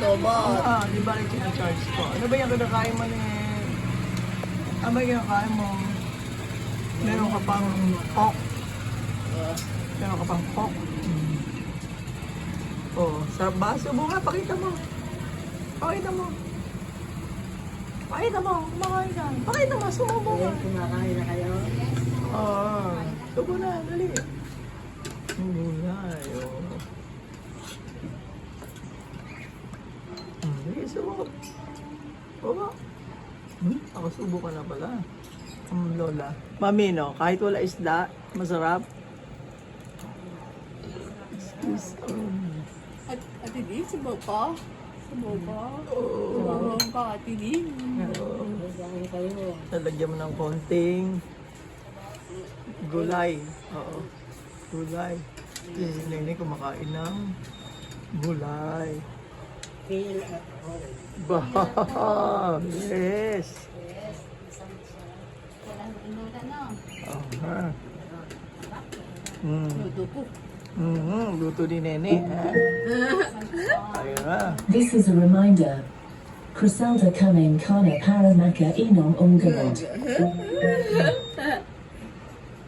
Lobot. Di ba yung charge ko? Ano ba yung kinakain mo ni... Ano ba yung kinakain mo? Meron ka pang pork. Meron ka pang pork. Oh, sarap ba? Subo nga, pakita mo. Pakita mo. Pakita mo, kumakain ka. Pakita mo, sumubo ka. Kumakain na kayo? Oo. Subo na, dali. Gulay, oh. Dali, subo. Baba. Ako subo ka na pala. Lola. Mami, no? Kahit wala isda, masarap. At hindi, subo ka? Subo ka? Subo ka, at hindi. Lalagyan mo ng konting gulay. Oo. Gulay. Kasi si Nene kumakain ng gulay. Bah! Yes! Aha. Luto po. Luto ni Nene. Ayun na. This is a reminder. Criselda kamen kana para maka inom ungarod.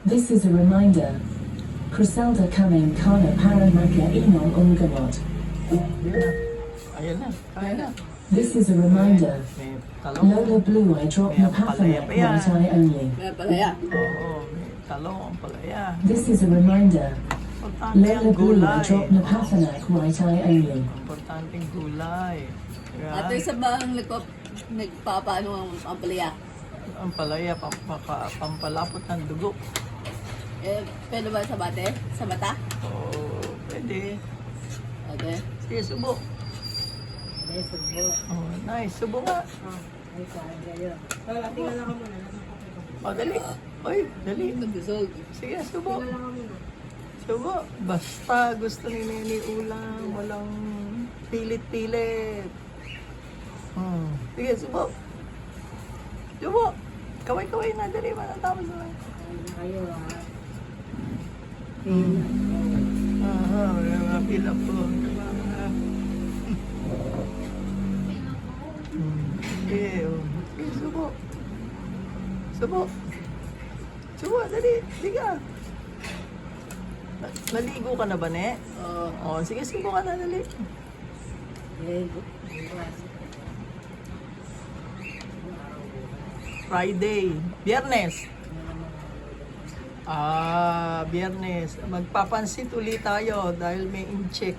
This is a reminder. Criselda kamen kana para maka inom ungarod. Ayun na. Kaya na. This is a reminder. May talong. Lola Blue I drop May Napathanak palaya pa yan. right eye only. Kaya pala yan. Oo. May talong ang palaya. This is a reminder. Importante Lola ang Blue I gulay. drop Napathanak right eye only. Importanteng gulay. Kaya, At sa bahang nagpapaano ang palaya. ang palaya, pampalapot ng dugo. Pwede ba sa bate? Sa mata? Oo, pwede. Okay. Sige, subo. Oh, nice. Subo nga. Oh, dali. Oy, dali. Nag-dissolve. Sige, subo. Subo. Basta gusto ni Nene ulam, walang pilit-pilit. Sige, subo. Subo. Kaway-kaway na, dali. Manatapos na. May mga pila po. Okay, oh. Okay, subo. Subo. Subo, dali. Liga. Naligo ka na ba, Ne? Oh, sige, subo ka na, dali. Friday. Biyernes. Biyernes. Magpapansit ulit tayo dahil may in-check.